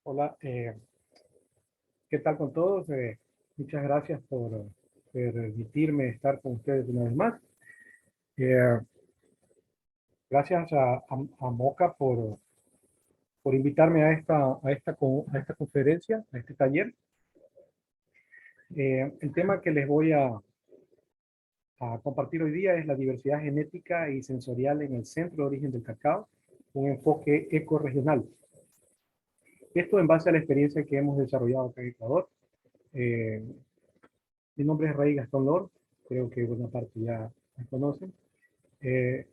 Hola, ¿qué tal con todos? Muchas gracias por permitirme estar con ustedes una vez más. Eh, Gracias a Moca por invitarme a esta conferencia, a este taller. El tema que les voy a compartir hoy día es la diversidad genética y sensorial en el centro de origen del cacao, un enfoque ecorregional. Esto en base a la experiencia que hemos desarrollado acá en Ecuador. Eh, Mi nombre es Rey Gastón Lor, creo que buena parte ya me conocen. Eh,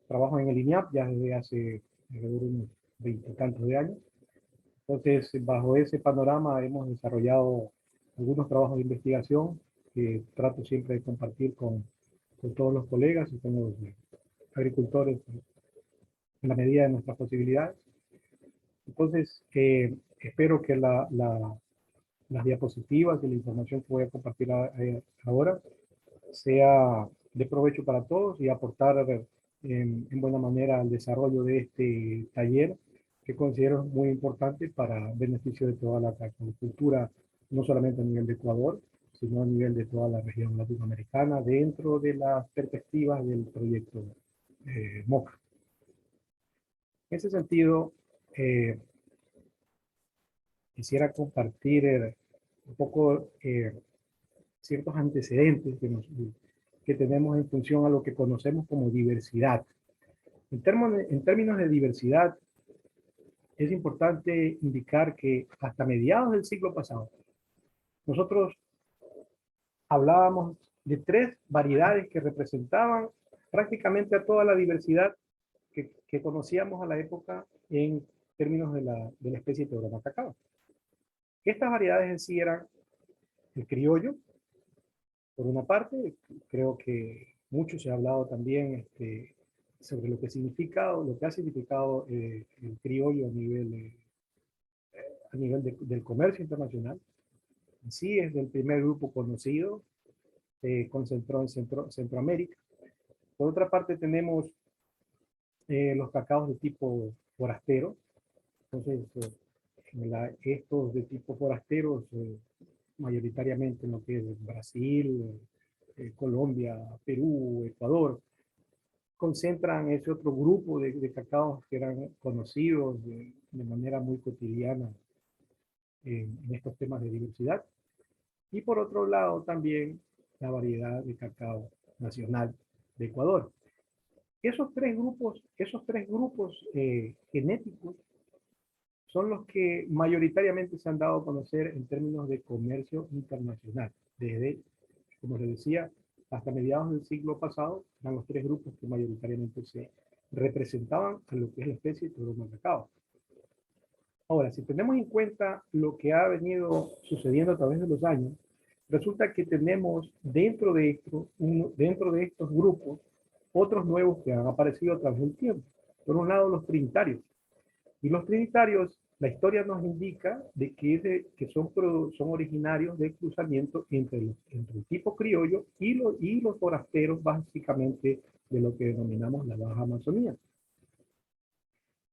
Trabajo en el INIAP ya desde hace alrededor de unos 20 tantos de años. Entonces, bajo ese panorama hemos desarrollado algunos trabajos de investigación que trato siempre de compartir con todos los colegas y con los agricultores en la medida de nuestras posibilidades. Entonces, espero que las diapositivas y la información que voy a compartir ahora sea de provecho para todos y aportar en buena manera al desarrollo de este taller que considero muy importante para beneficio de toda la agricultura, no solamente a nivel de Ecuador, sino a nivel de toda la región latinoamericana, dentro de las perspectivas del proyecto MOCA. En ese sentido, eh, quisiera compartir un poco ciertos antecedentes que tenemos en función a lo que conocemos como diversidad. En términos de diversidad, es importante indicar que hasta mediados del siglo pasado, nosotros hablábamos de tres variedades que representaban prácticamente a toda la diversidad que conocíamos a la época en términos de la especie Teorema cacao. Estas variedades en sí eran el criollo, por una parte. Creo que mucho se ha hablado también sobre lo que significa o lo que ha significado el criollo del comercio internacional. En sí es del primer grupo conocido, se concentró en Centroamérica. Por otra parte tenemos los cacaos de tipo forastero. Entonces, estos de tipo forasteros, mayoritariamente en lo que es Brasil, Colombia, Perú, Ecuador, concentran ese otro grupo de cacaos que eran conocidos de manera muy cotidiana en estos temas de diversidad. Y por otro lado también la variedad de cacao nacional de Ecuador. Esos tres grupos genéticos son los que mayoritariamente se han dado a conocer en términos de comercio internacional. Desde, como les decía, hasta mediados del siglo pasado, eran los tres grupos que mayoritariamente se representaban a lo que es la especie Teorema cacao. Ahora, si tenemos en cuenta lo que ha venido sucediendo a través de los años, resulta que tenemos dentro de estos grupos otros nuevos que han aparecido a través del tiempo. Por un lado, los trinitarios. Y los trinitarios, la historia nos indica que son originarios del cruzamiento entre el tipo criollo y los forasteros, básicamente de lo que denominamos la Baja Amazonía.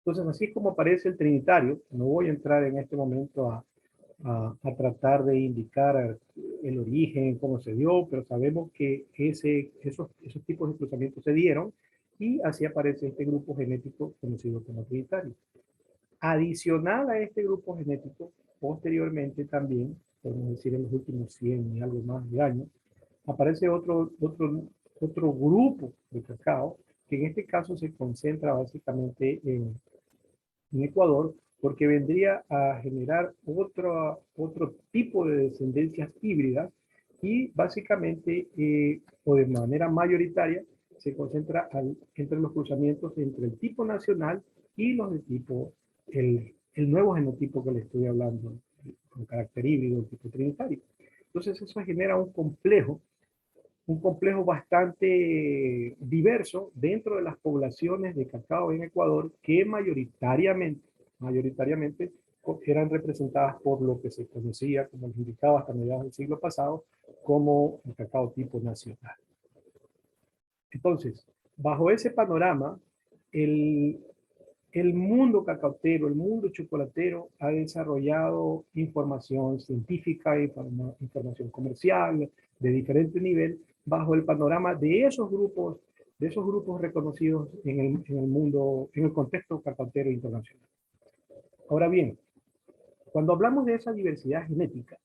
Entonces, así es como aparece el trinitario. No voy a entrar en este momento a tratar de indicar el origen, cómo se dio, pero sabemos que esos tipos de cruzamientos se dieron y así aparece este grupo genético conocido como trinitario. Adicional a este grupo genético, posteriormente también, podemos decir en los últimos 100 y algo más de años, aparece otro grupo de cacao, que en este caso se concentra básicamente en Ecuador, porque vendría a generar otro tipo de descendencias híbridas y básicamente, o de manera mayoritaria, se concentra entre los cruzamientos entre el tipo nacional y los de tipo, el nuevo genotipo que le estoy hablando, con carácter híbrido, el tipo trinitario. Entonces eso genera un complejo bastante diverso dentro de las poblaciones de cacao en Ecuador que mayoritariamente eran representadas por lo que se conocía, como les indicaba hasta mediados del siglo pasado, como el cacao tipo nacional. Entonces, bajo ese panorama, el el mundo cacautero, el mundo chocolatero ha desarrollado información científica, información comercial de diferente nivel bajo el panorama de esos grupos reconocidos en el mundo, en el contexto cacautero internacional. Ahora bien, cuando hablamos de esa diversidad genética,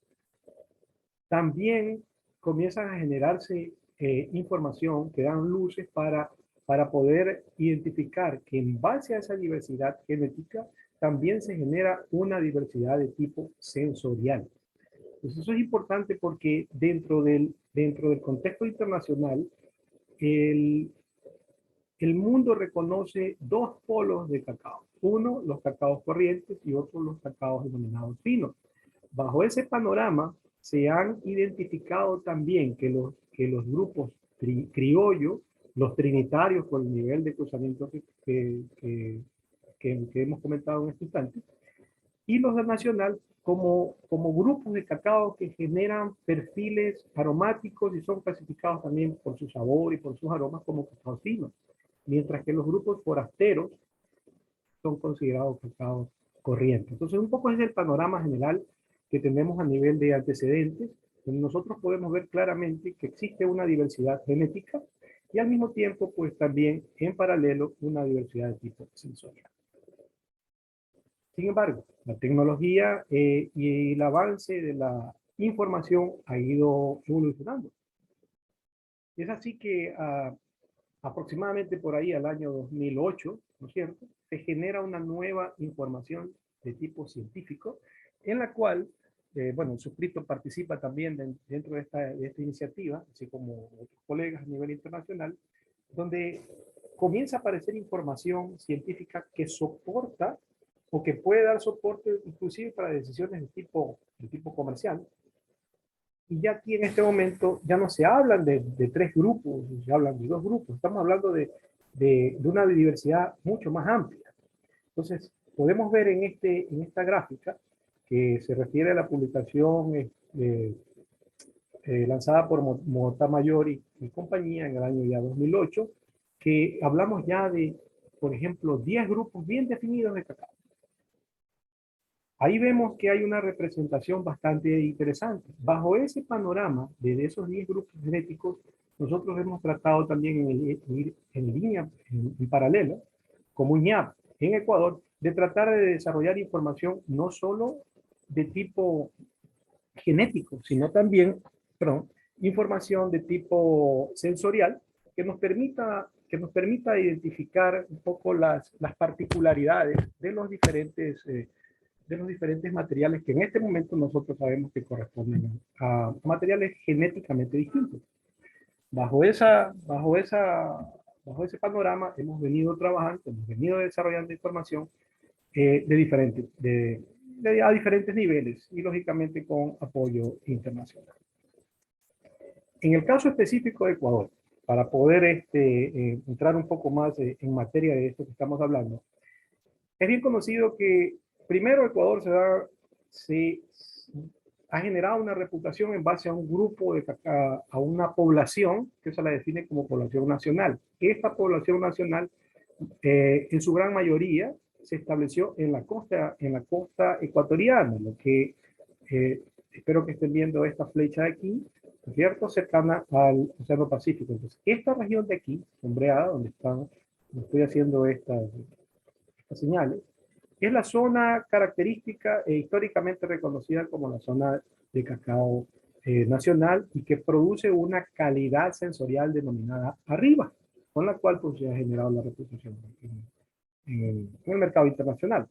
también comienzan a generarse información que dan luces para poder identificar que en base a esa diversidad genética también se genera una diversidad de tipo sensorial. Entonces eso es importante porque dentro del contexto internacional, el, el mundo reconoce dos polos de cacao. Uno, los cacaos corrientes y otro, los cacaos denominados finos. Bajo ese panorama, se han identificado también que los grupos criollo, los trinitarios por el nivel de cruzamiento que hemos comentado en este instante, y los de nacional como grupos de cacao que generan perfiles aromáticos y son clasificados también por su sabor y por sus aromas como cacao finos, mientras que los grupos forasteros son considerados cacaos corrientes. Entonces, un poco es el panorama general que tenemos a nivel de antecedentes, donde nosotros podemos ver claramente que existe una diversidad genética y al mismo tiempo, pues también en paralelo, una diversidad de tipo sensorial. Sin embargo, la tecnología y el avance de la información ha ido evolucionando. Es así que aproximadamente por ahí al año 2008, ¿no es cierto?, se genera una nueva información de tipo científico, en la cual, bueno, el suscrito participa también dentro de esta iniciativa, así como otros colegas a nivel internacional, donde comienza a aparecer información científica que soporta o que puede dar soporte inclusive para decisiones de tipo comercial. Y ya aquí en este momento ya no se hablan de tres grupos, se hablan de dos grupos. Estamos hablando de una diversidad mucho más amplia. Entonces, podemos ver en esta gráfica que se refiere a la publicación lanzada por Motamayor y compañía en el año ya 2008, que hablamos ya de, por ejemplo, 10 grupos bien definidos de cacao. Ahí vemos que hay una representación bastante interesante. Bajo ese panorama de esos 10 grupos genéticos, nosotros hemos tratado también ir en línea, en paralelo, como INAP en Ecuador, de tratar de desarrollar información no solo de tipo genético, sino también, perdón, información de tipo sensorial que nos permita identificar un poco las particularidades de los diferentes materiales que en este momento nosotros sabemos que corresponden a materiales genéticamente distintos. Bajo, bajo ese panorama hemos venido trabajando, hemos venido desarrollando información a diferentes niveles y lógicamente con apoyo internacional. En el caso específico de Ecuador, para poder entrar un poco más en materia de esto que estamos hablando, es bien conocido que primero Ecuador se ha generado una reputación en base a un grupo, a una población que se la define como población nacional. Esta población nacional, en su gran mayoría, se estableció en la costa ecuatoriana, lo que espero que estén viendo esta flecha de aquí, ¿cierto? Cercana al Océano Pacífico. Entonces, esta región de aquí, sombreada, donde estoy haciendo estas señales, es la zona característica e históricamente reconocida como la zona de cacao nacional y que produce una calidad sensorial denominada arriba, con la cual pues, se ha generado la reputación en el mercado internacional.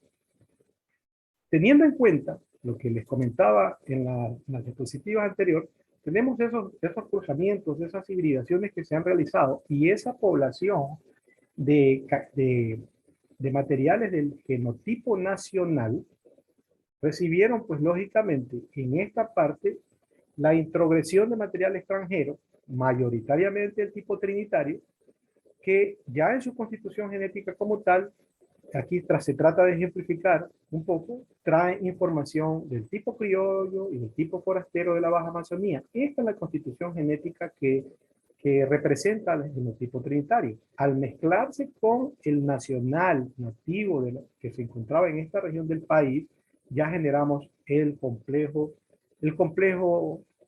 Teniendo en cuenta lo que les comentaba en las diapositivas anteriores, tenemos esos cruzamientos, esas hibridaciones que se han realizado y esa población de materiales del genotipo nacional recibieron, pues lógicamente, en esta parte, la introgresión de material extranjero, mayoritariamente el tipo trinitario, que ya en su constitución genética como tal, aquí se trata de ejemplificar un poco, trae información del tipo criollo y del tipo forastero de la Baja Amazonía. Esta es la constitución genética que que representa el genotipo trinitario. Al mezclarse con el nacional nativo que se encontraba en esta región del país, ya generamos el complejo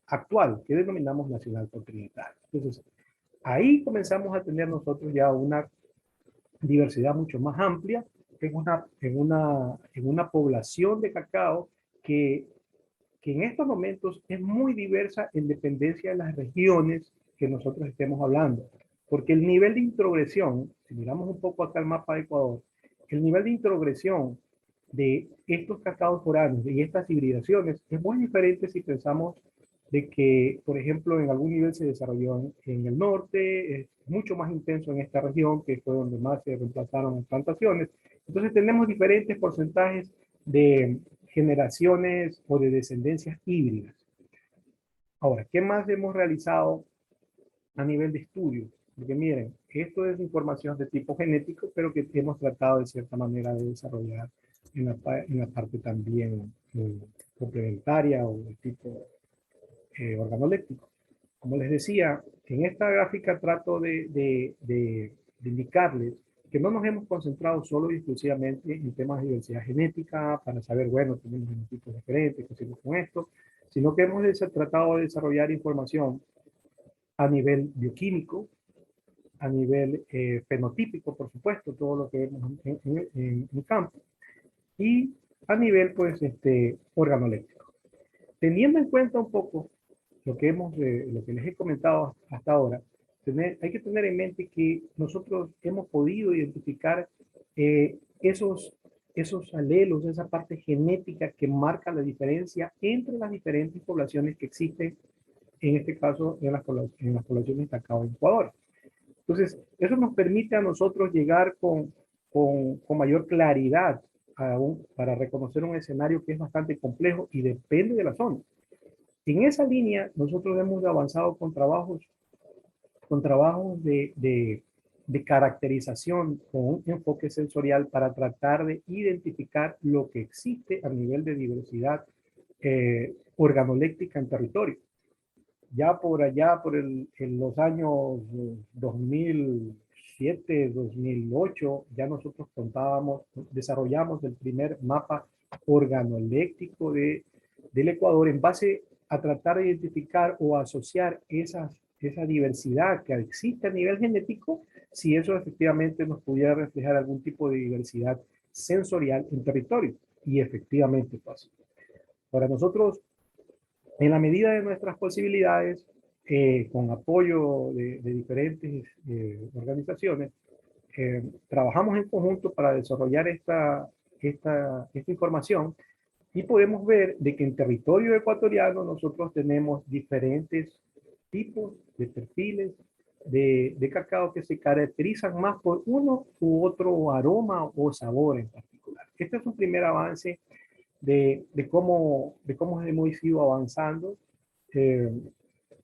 actual que denominamos nacional por trinitario. Entonces, ahí comenzamos a tener nosotros ya una diversidad mucho más amplia en una población de cacao que en estos momentos es muy diversa en dependencia de las regiones que nosotros estemos hablando. Porque el nivel de introgresión, si miramos un poco acá el mapa de Ecuador, el nivel de introgresión de estos cacaos foráneos y estas hibridaciones es muy diferente si pensamos de que, por ejemplo, en algún nivel se desarrolló en el norte, es mucho más intenso en esta región, que fue donde más se reemplazaron las plantaciones. Entonces tenemos diferentes porcentajes de generaciones o de descendencias híbridas. Ahora, ¿qué más hemos realizado a nivel de estudio? Porque miren, esto es información de tipo genético, pero que hemos tratado de cierta manera de desarrollar en la parte también complementaria o de tipo organoléctico. Como les decía, en esta gráfica trato de indicarles que no nos hemos concentrado solo y exclusivamente en temas de diversidad genética para saber, bueno, tenemos genotipos diferentes, qué hacemos con esto, sino que hemos tratado de desarrollar información a nivel bioquímico, a nivel fenotípico, por supuesto, todo lo que vemos en campo, y a nivel, pues, organoléctrico. Teniendo en cuenta un poco lo que les he comentado hasta ahora, hay que tener en mente que nosotros hemos podido identificar esos alelos, esa parte genética que marca la diferencia entre las diferentes poblaciones que existen, en este caso en las poblaciones de cacao en Ecuador. Entonces, eso nos permite a nosotros llegar con mayor claridad para reconocer un escenario que es bastante complejo y depende de la zona. En esa línea, nosotros hemos avanzado con trabajos de caracterización con un enfoque sensorial para tratar de identificar lo que existe a nivel de diversidad organoléctrica en territorio. Ya por allá, en los años 2007, 2008, ya nosotros desarrollamos el primer mapa organoeléctrico del Ecuador en base a tratar de identificar o asociar esa diversidad que existe a nivel genético, si eso efectivamente nos pudiera reflejar algún tipo de diversidad sensorial en territorio. Y efectivamente pasa. Para nosotros, en la medida de nuestras posibilidades, con apoyo de diferentes organizaciones, trabajamos en conjunto para desarrollar esta información y podemos ver de que en territorio ecuatoriano nosotros tenemos diferentes tipos de perfiles de cacao que se caracterizan más por uno u otro aroma o sabor en particular. Este es un primer avance de cómo hemos ido avanzando eh,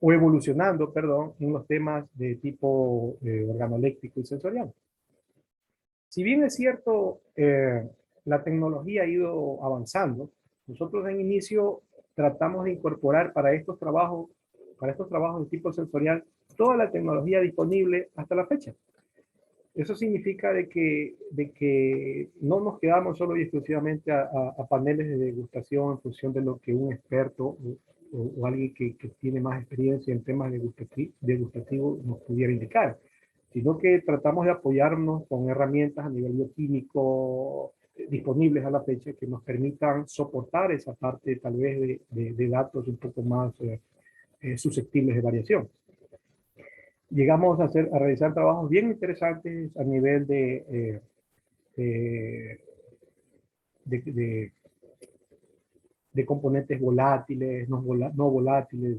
o evolucionando, perdón, en los temas de tipo organoléctrico y sensorial. Si bien es cierto, la tecnología ha ido avanzando, nosotros en inicio tratamos de incorporar para estos trabajos de tipo sensorial, toda la tecnología disponible hasta la fecha. Eso significa de que no nos quedamos solo y exclusivamente a paneles de degustación en función de lo que un experto o alguien que tiene más experiencia en temas degustativos nos pudiera indicar, sino que tratamos de apoyarnos con herramientas a nivel bioquímico disponibles a la fecha que nos permitan soportar esa parte tal vez de datos un poco más susceptibles de variación. Llegamos a realizar trabajos bien interesantes a nivel de, de, de componentes volátiles, no volátiles.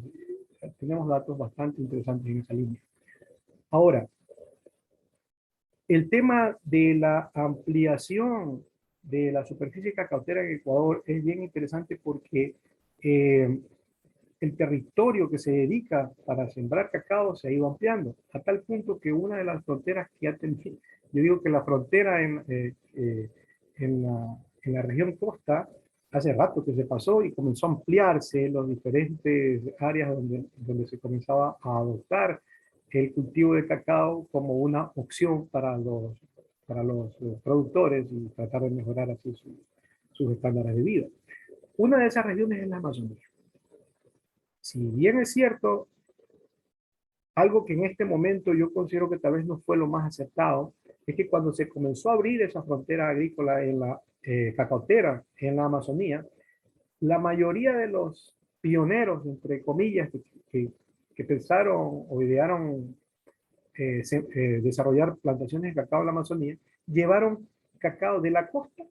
Tenemos datos bastante interesantes en esa línea. Ahora, el tema de la ampliación de la superficie cacautera en Ecuador es bien interesante porque el territorio que se dedica para sembrar cacao se ha ido ampliando, a tal punto que una de las fronteras que ha tenido, yo digo que la frontera en la región costa, hace rato que se pasó y comenzó a ampliarse las diferentes áreas donde se comenzaba a adoptar el cultivo de cacao como una opción para los productores y tratar de mejorar así sus estándares de vida. Una de esas regiones es la Amazonía. Si bien es cierto, algo que en este momento yo considero que tal vez no fue lo más acertado, es que cuando se comenzó a abrir esa frontera agrícola en la cacautera, en la Amazonía, la mayoría de los pioneros, entre comillas, que pensaron o idearon desarrollar plantaciones de cacao en la Amazonía, llevaron cacao de la costa,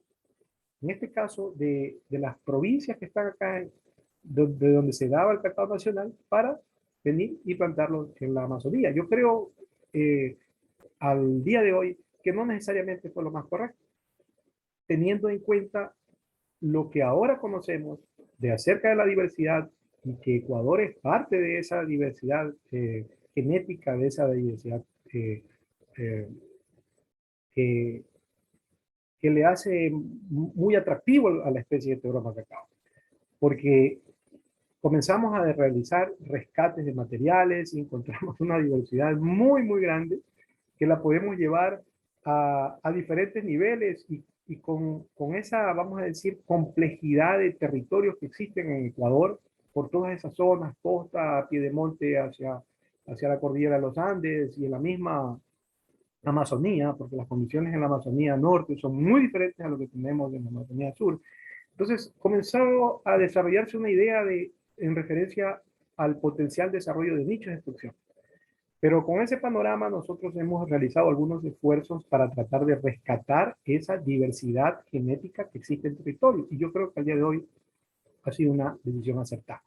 en este caso de las provincias que están acá, de donde se daba el cacao nacional, para venir y plantarlo en la Amazonía. Yo creo eh, al día de hoy que no necesariamente fue lo más correcto, teniendo en cuenta lo que ahora conocemos de acerca de la diversidad y que Ecuador es parte de esa diversidad genética, de esa diversidad eh, eh, que, que le hace muy atractivo a la especie de Teorema cacao. Porque comenzamos a realizar rescates de materiales y encontramos una diversidad muy, muy grande que la podemos llevar a diferentes niveles y con esa, vamos a decir, complejidad de territorios que existen en Ecuador, por todas esas zonas, costa, piedemonte, hacia la cordillera de los Andes y en la misma Amazonía, porque las condiciones en la Amazonía norte son muy diferentes a lo que tenemos en la Amazonía sur. Entonces, comenzó a desarrollarse una idea en referencia al potencial desarrollo de nichos de extracción. Pero con ese panorama nosotros hemos realizado algunos esfuerzos para tratar de rescatar esa diversidad genética que existe en el territorio. Y yo creo que al día de hoy ha sido una decisión acertada.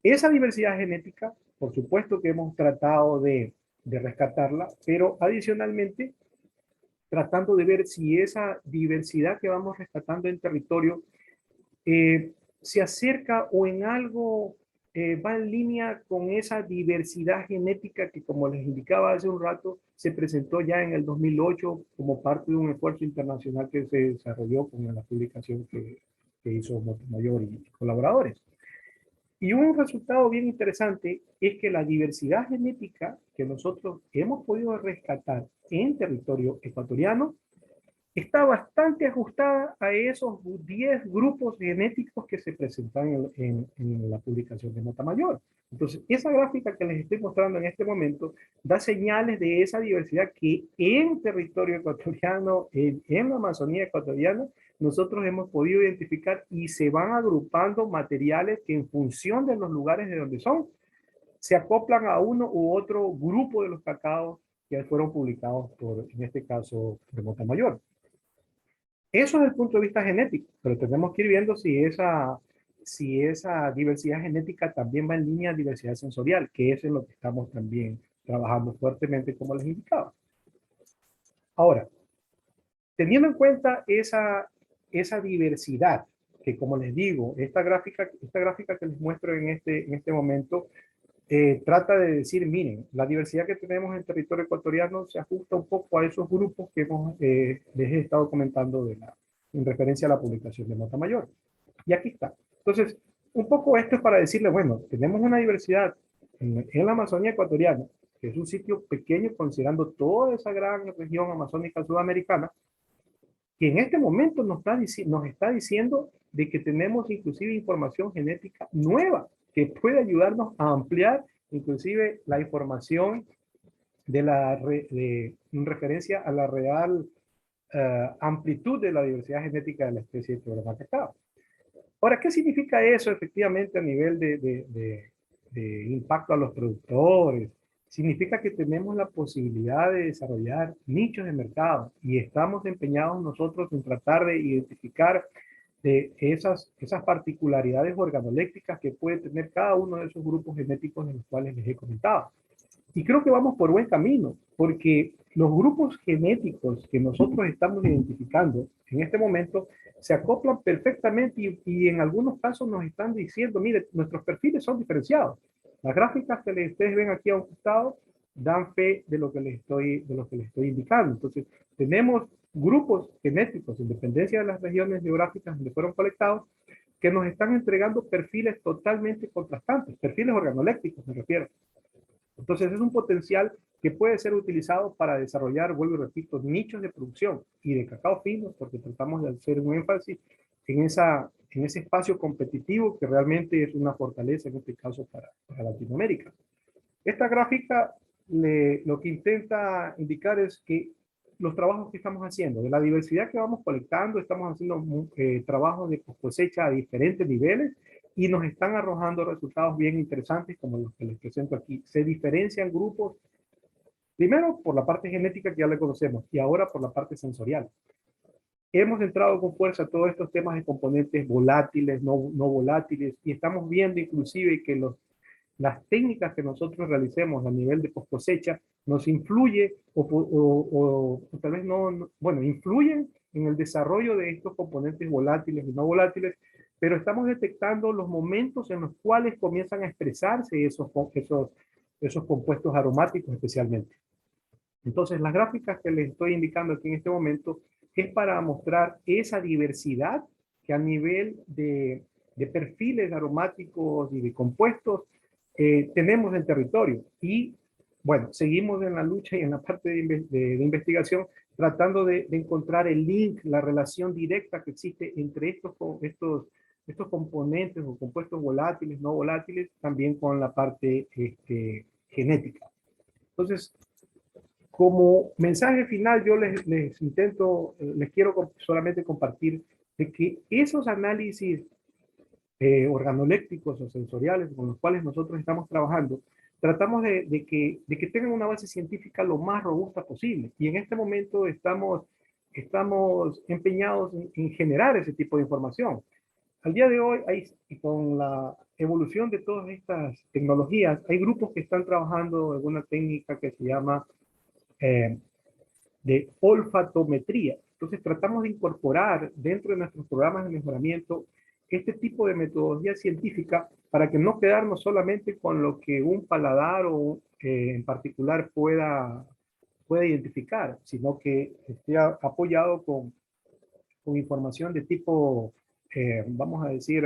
Esa diversidad genética, por supuesto que hemos tratado de rescatarla, pero adicionalmente tratando de ver si esa diversidad que vamos rescatando en territorio se acerca o en algo va en línea con esa diversidad genética que, como les indicaba hace un rato, se presentó ya en el 2008 como parte de un esfuerzo internacional que se desarrolló con la publicación que hizo Montemayor y colaboradores. Y un resultado bien interesante es que la diversidad genética que nosotros hemos podido rescatar en territorio ecuatoriano está bastante ajustada a esos 10 grupos genéticos que se presentan en la publicación de Montemayor. Entonces, esa gráfica que les estoy mostrando en este momento da señales de esa diversidad que en territorio ecuatoriano, en la Amazonía ecuatoriana, nosotros hemos podido identificar y se van agrupando materiales que en función de los lugares de donde son, se acoplan a uno u otro grupo de los cacaos que fueron publicados por, en este caso, de Montemayor. Eso es el punto de vista genético, pero tenemos que ir viendo si esa diversidad genética también va en línea a diversidad sensorial, que eso es lo que estamos también trabajando fuertemente, como les indicaba. Ahora, teniendo en cuenta esa diversidad, que como les digo, esta gráfica que les muestro en este momento, trata de decir, miren, la diversidad que tenemos en el territorio ecuatoriano se ajusta un poco a esos grupos que les he estado comentando en referencia a la publicación de Montemayor. Y aquí está. Entonces, un poco esto es para decirle, bueno, tenemos una diversidad en la Amazonía ecuatoriana, que es un sitio pequeño considerando toda esa gran región amazónica sudamericana, que en este momento nos está diciendo de que tenemos inclusive información genética nueva que puede ayudarnos a ampliar inclusive la información en referencia a la real amplitud de la diversidad genética de la especie de Teorema cacao. Ahora, ¿qué significa eso efectivamente a nivel de impacto a los productores? Significa que tenemos la posibilidad de desarrollar nichos de mercado y estamos empeñados nosotros en tratar de identificar esas particularidades organoléctricas que puede tener cada uno de esos grupos genéticos de los cuales les he comentado. Y creo que vamos por buen camino, porque los grupos genéticos que nosotros estamos identificando en este momento se acoplan perfectamente y en algunos casos nos están diciendo, mire, nuestros perfiles son diferenciados. Las gráficas que ustedes ven aquí a un costado dan fe de lo que les estoy indicando. Entonces, tenemos grupos genéticos, en dependencia de las regiones geográficas donde fueron colectados, que nos están entregando perfiles totalmente contrastantes, perfiles organoléctricos me refiero. Entonces es un potencial que puede ser utilizado para desarrollar, vuelvo y repito, nichos de producción y de cacao fino, porque tratamos de hacer un énfasis en ese espacio competitivo que realmente es una fortaleza en este caso para Latinoamérica. Esta gráfica lo que intenta indicar es que los trabajos que estamos haciendo, de la diversidad que vamos colectando, estamos haciendo trabajos de cosecha a diferentes niveles y nos están arrojando resultados bien interesantes como los que les presento aquí. Se diferencian grupos, primero por la parte genética que ya le conocemos y ahora por la parte sensorial. Hemos entrado con fuerza a todos estos temas de componentes volátiles, no volátiles, y estamos viendo inclusive que las técnicas que nosotros realicemos a nivel de post cosecha nos influye o tal vez bueno, influyen en el desarrollo de estos componentes volátiles y no volátiles, pero estamos detectando los momentos en los cuales comienzan a expresarse esos compuestos aromáticos especialmente. Entonces, las gráficas que les estoy indicando aquí en este momento es para mostrar esa diversidad que a nivel de perfiles aromáticos y de compuestos tenemos en territorio. Y bueno, seguimos en la lucha y en la parte de investigación tratando de encontrar el link, la relación directa que existe entre estos componentes o compuestos volátiles, no volátiles, también con la parte genética. Entonces, como mensaje final, yo les quiero solamente compartir de que esos análisis organolépticos o sensoriales con los cuales nosotros estamos trabajando, tratamos de que tengan una base científica lo más robusta posible. Y en este momento estamos empeñados en generar ese tipo de información. Al día de hoy, con la evolución de todas estas tecnologías, hay grupos que están trabajando en una técnica que se llama eh, de olfatometría. Entonces tratamos de incorporar dentro de nuestros programas de mejoramiento este tipo de metodología científica para que no quedarnos solamente con lo que un paladar o en particular pueda identificar, sino que esté apoyado con información de tipo, vamos a decir,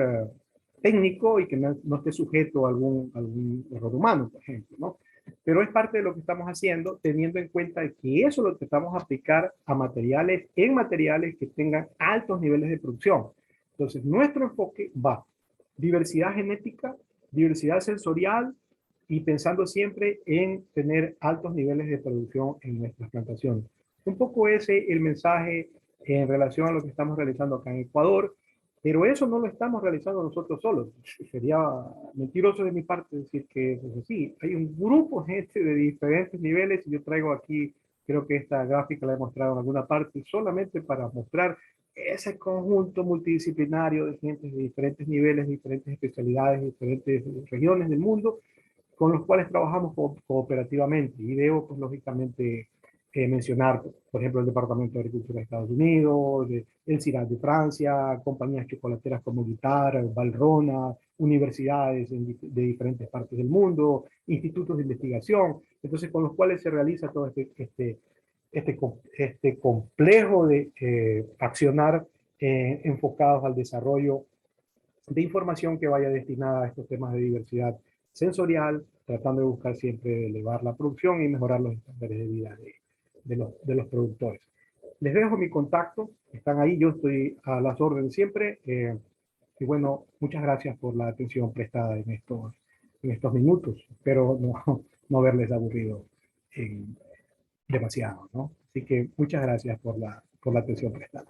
técnico y que no esté sujeto a algún error humano, por ejemplo, ¿no? Pero es parte de lo que estamos haciendo, teniendo en cuenta que eso lo tratamos de aplicar a materiales, en materiales que tengan altos niveles de producción. Entonces, nuestro enfoque va diversidad genética, diversidad sensorial y pensando siempre en tener altos niveles de producción en nuestras plantaciones. Un poco ese el mensaje en relación a lo que estamos realizando acá en Ecuador, pero eso no lo estamos realizando nosotros solos. Sería mentiroso de mi parte decir que eso es así. Hay un grupo de gente de diferentes niveles y yo traigo aquí, creo que esta gráfica la he mostrado en alguna parte, solamente para mostrar ese conjunto multidisciplinario de gente de diferentes niveles, diferentes especialidades, diferentes regiones del mundo, con los cuales trabajamos cooperativamente. Y debo, pues, lógicamente, mencionar, por ejemplo, el Departamento de Agricultura de Estados Unidos, el CIRAD de Francia, compañías chocolateras como Guitar, Valrhona, universidades de diferentes partes del mundo, institutos de investigación, entonces con los cuales se realiza todo este complejo de accionar enfocados al desarrollo de información que vaya destinada a estos temas de diversidad sensorial, tratando de buscar siempre elevar la producción y mejorar los estándares de vida de los productores. Les dejo mi contacto, están ahí, yo estoy a las órdenes siempre. Y bueno, muchas gracias por la atención prestada en estos minutos. Espero no haberles aburrido demasiado, ¿no? Así que muchas gracias por la atención prestada.